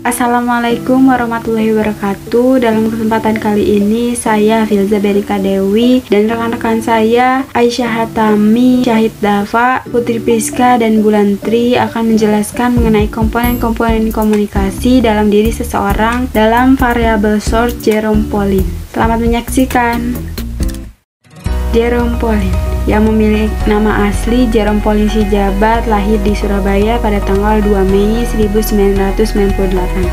Assalamualaikum warahmatullahi wabarakatuh. Dalam kesempatan kali ini saya Filza Berika Dewi dan rekan-rekan saya Aisyah Hatami, Syahid Dafa, Putri Priska, dan Bulantri akan menjelaskan mengenai komponen-komponen komunikasi dalam diri seseorang dalam variabel source Jerome Pauline. Selamat menyaksikan. Jerome Pauline yang memiliki nama asli Jerome Pauline Sijabat lahir di Surabaya pada tanggal 2 Mei 1998.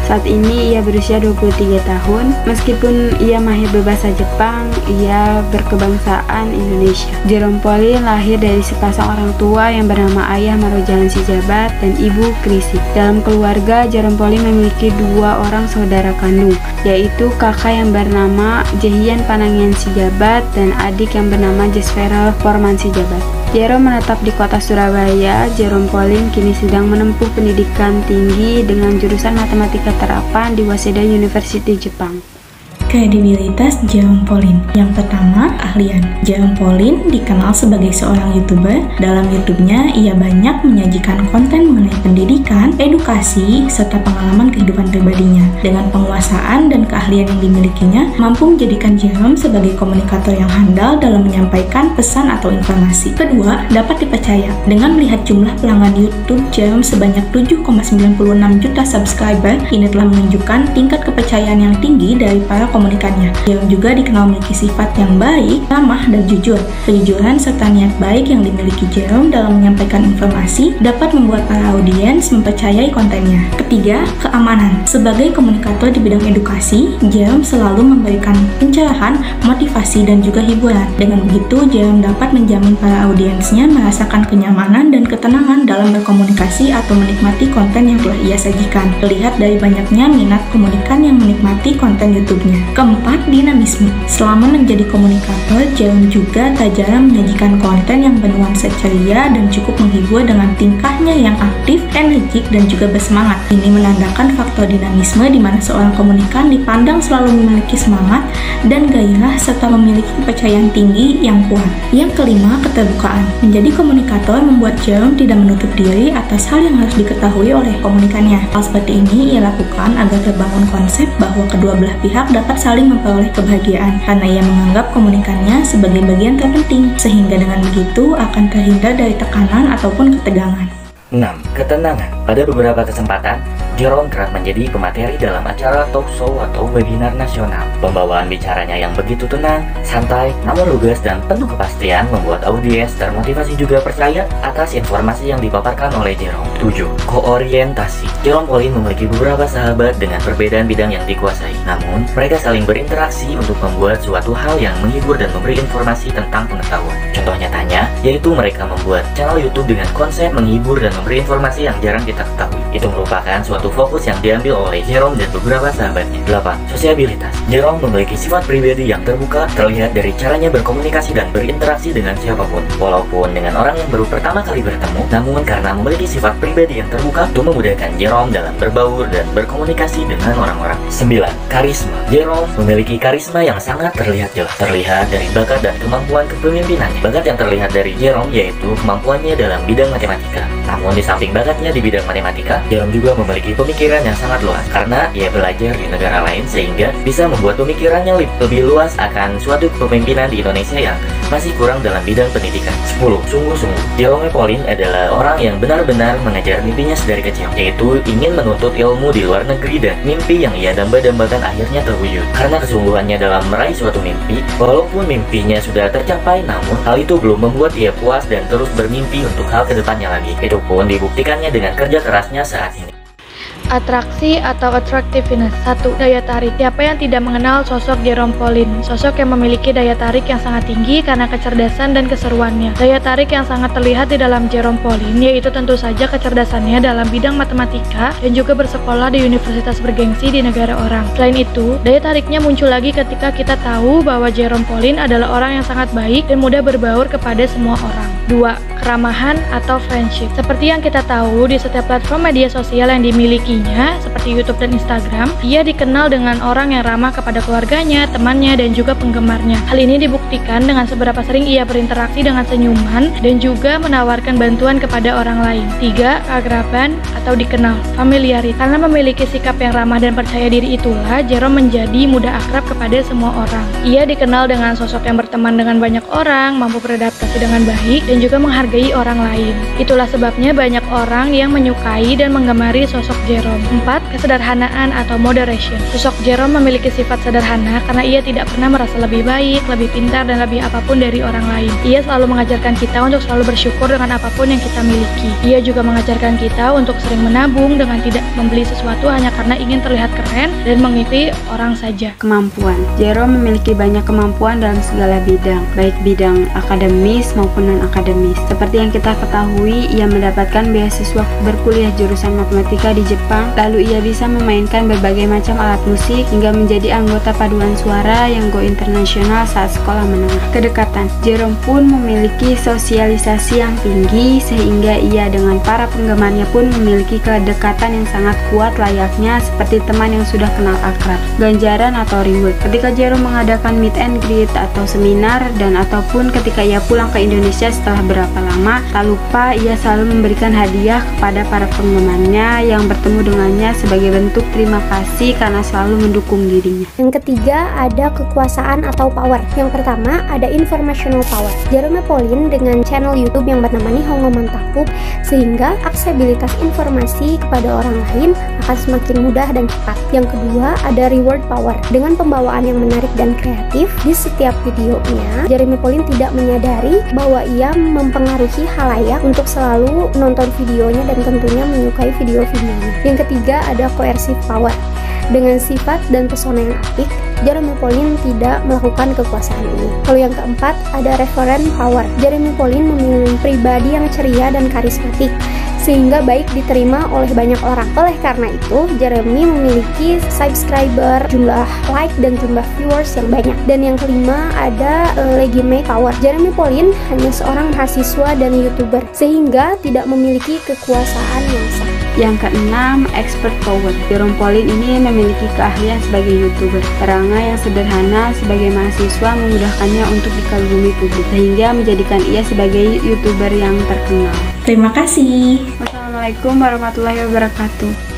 Saat ini ia berusia 23 tahun. Meskipun ia mahir berbahasa Jepang, ia berkebangsaan Indonesia. Jerome Pauline lahir dari sepasang orang tua yang bernama Ayah Marojalan Sijabat dan Ibu Krisi. Dalam keluarga, Jerome Pauline memiliki dua orang saudara kandung, yaitu kakak yang bernama Jehian Panangian Sijabat dan adik yang bernama Jesferel Sijabat. Jerome menetap di kota Surabaya. Jerome Pauline kini sedang menempuh pendidikan tinggi dengan jurusan Matematika Terapan di Waseda University, Jepang. Kredibilitas Jerome Pauline. Yang pertama, keahlian. Jerome Pauline dikenal sebagai seorang YouTuber. Dalam YouTube-nya, ia banyak menyajikan konten mengenai pendidikan, edukasi, serta pengalaman kehidupan pribadinya. Dengan penguasaan dan keahlian yang dimilikinya, mampu menjadikan Jerome sebagai komunikator yang handal dalam menyampaikan pesan atau informasi. Kedua, dapat dipercaya. Dengan melihat jumlah pelanggan YouTube Jerome sebanyak 7,96 juta subscriber, ini telah menunjukkan tingkat kepercayaan yang tinggi dari para komunikannya. Jerome juga dikenal memiliki sifat yang baik, ramah, dan jujur. Kejujuran serta niat baik yang dimiliki Jerome dalam menyampaikan informasi dapat membuat para audiens mempercayai kontennya. Ketiga, keamanan. Sebagai komunikator di bidang edukasi, Jerome selalu memberikan pencerahan, motivasi, dan juga hiburan. Dengan begitu, Jerome dapat menjamin para audiensnya merasakan kenyamanan dan ketenangan dalam berkomunikasi atau menikmati konten yang telah ia sajikan. Terlihat dari banyaknya minat komunikan yang menikmati konten YouTube-nya. Keempat, dinamisme. Selama menjadi komunikator, Jerome juga tak jarang menyajikan konten yang bernuansa ceria dan cukup menghibur dengan tingkahnya yang aktif, energik, dan juga bersemangat. Ini menandakan faktor dinamisme di mana seorang komunikan dipandang selalu memiliki semangat dan gairah serta memiliki kepercayaan tinggi yang kuat. Yang kelima, keterbukaan. Menjadi komunikator membuat Jerome tidak menutup diri atas hal yang harus diketahui oleh komunikannya. Hal seperti ini ia lakukan agar terbangun konsep bahwa kedua belah pihak dapat saling memperoleh kebahagiaan karena ia menganggap komunikannya sebagai bagian terpenting, sehingga dengan begitu akan terhindar dari tekanan ataupun ketegangan. 6. Ketenangan. Pada beberapa kesempatan, Jerome kerap menjadi pemateri dalam acara talk show atau webinar nasional. Pembawaan bicaranya yang begitu tenang, santai, namun lugas dan penuh kepastian membuat audiens termotivasi juga percaya atas informasi yang dipaparkan oleh Jerome. 7. Koorientasi. Jerome Pauline memiliki beberapa sahabat dengan perbedaan bidang yang dikuasai. Namun, mereka saling berinteraksi untuk membuat suatu hal yang menghibur dan memberi informasi tentang pengetahuan. Contoh nyatanya, yaitu mereka membuat channel YouTube dengan konsep menghibur dan memberi informasi yang jarang kita ketahui. Itu merupakan suatu fokus yang diambil oleh Jerome dan beberapa sahabatnya. 8. Sosiabilitas. Jerome memiliki sifat pribadi yang terbuka, terlihat dari caranya berkomunikasi dan berinteraksi dengan siapapun. Walaupun dengan orang yang baru pertama kali bertemu, namun karena memiliki sifat pribadi yang terbuka, itu memudahkan Jerome dalam berbaur dan berkomunikasi dengan orang-orang. 9. Karisma. Jerome memiliki karisma yang sangat terlihat jelas. Terlihat dari bakat dan kemampuan kepemimpinannya. Bakat yang terlihat dari Jerome yaitu kemampuannya dalam bidang matematika. Namun di samping bakatnya di bidang matematika, Jerome juga memiliki pemikiran yang sangat luas karena ia belajar di negara lain sehingga bisa membuat pemikirannya lebih luas akan suatu kepemimpinan di Indonesia yang masih kurang dalam bidang pendidikan. 10. Sungguh-sungguh. Jerome Pauline adalah orang yang benar-benar mengejar mimpinya sedari kecil, yaitu ingin menuntut ilmu di luar negeri dan mimpi yang ia damba-dambakan akhirnya terwujud. Karena kesungguhannya dalam meraih suatu mimpi, walaupun mimpinya sudah tercapai, namun hal itu belum membuat ia puas dan terus bermimpi untuk hal kedepannya lagi. Itu pun dibuktikannya dengan kerja kerasnya saat ini. Atraksi atau attractiveness. 1. Daya tarik. Siapa yang tidak mengenal sosok Jerome Pauline? Sosok yang memiliki daya tarik yang sangat tinggi karena kecerdasan dan keseruannya. Daya tarik yang sangat terlihat di dalam Jerome Pauline yaitu tentu saja kecerdasannya dalam bidang matematika dan juga bersekolah di universitas bergengsi di negara orang. Selain itu, daya tariknya muncul lagi ketika kita tahu bahwa Jerome Pauline adalah orang yang sangat baik dan mudah berbaur kepada semua orang. 2. Keramahan atau friendship. Seperti yang kita tahu, di setiap platform media sosial yang dimilikinya, seperti YouTube dan Instagram, ia dikenal dengan orang yang ramah kepada keluarganya, temannya, dan juga penggemarnya. Hal ini dibuktikan dengan seberapa sering ia berinteraksi dengan senyuman dan juga menawarkan bantuan kepada orang lain. 3. Keakraban atau dikenal, familiarity. Karena memiliki sikap yang ramah dan percaya diri itulah, Jerome menjadi mudah akrab kepada semua orang. Ia dikenal dengan sosok yang berteman dengan banyak orang, mampu beradaptasi dengan baik, dan juga menghargai orang lain. Itulah sebabnya banyak orang yang menyukai dan menggemari sosok Jerome. 4. Kesederhanaan atau moderation. Sosok Jerome memiliki sifat sederhana karena ia tidak pernah merasa lebih baik, lebih pintar, dan lebih apapun dari orang lain. Ia selalu mengajarkan kita untuk selalu bersyukur dengan apapun yang kita miliki. Ia juga mengajarkan kita untuk sering menabung dengan tidak membeli sesuatu hanya karena ingin terlihat keren dan mengikuti orang saja. Kemampuan. Jerome memiliki banyak kemampuan dalam segala bidang, baik bidang akademis maupun non-akademis. Seperti yang kita ketahui, ia mendapatkan beasiswa berkuliah jurusan matematika di Jepang, lalu ia bisa memainkan berbagai macam alat musik hingga menjadi anggota paduan suara yang go internasional saat sekolah menengah. Kedekatan. Jerome pun memiliki sosialisasi yang tinggi sehingga ia dengan para penggemarnya pun memiliki kedekatan yang sangat kuat layaknya seperti teman yang sudah kenal akrab. Ganjaran atau reward. Ketika Jerome mengadakan meet and greet atau seminar dan ataupun ketika ia pulang ke Indonesia setelah berapa lama, tak lupa ia selalu memberikan hadiah kepada para penggemarnya yang bertemu dengannya sebagai bentuk terima kasih karena selalu mendukung dirinya. Yang ketiga ada kekuasaan atau power. Yang pertama ada informational power. Jerome Pauline dengan channel YouTube yang bernama Nihongo Mantaku, sehingga aksesibilitas informasi kepada orang lain akan semakin mudah dan cepat. Yang kedua ada reward power. Dengan pembawaan yang menarik dan kreatif di setiap videonya, Jerome Pauline tidak menyadari bahwa ia mempengaruhi halayak untuk selalu nonton videonya dan tentunya menyukai video-videonya. Yang ketiga ada coercive power. Dengan sifat dan pesona yang apik, Jerome Pauline tidak melakukan kekuasaan ini. Lalu yang keempat ada referent power. Jerome Pauline memiliki pribadi yang ceria dan karismatik, sehingga baik diterima oleh banyak orang. Oleh karena itu, Jeremy memiliki subscriber, jumlah like, dan jumlah viewers yang banyak. Dan yang kelima ada legitimate power. Jerome Pauline hanya seorang mahasiswa dan YouTuber, sehingga tidak memiliki kekuasaan yang sah. Yang keenam, expert power. Jerome Pauline ini memiliki keahlian sebagai YouTuber. Perangai yang sederhana sebagai mahasiswa memudahkannya untuk dikagumi publik, sehingga menjadikan ia sebagai YouTuber yang terkenal. Terima kasih. Wassalamualaikum warahmatullahi wabarakatuh.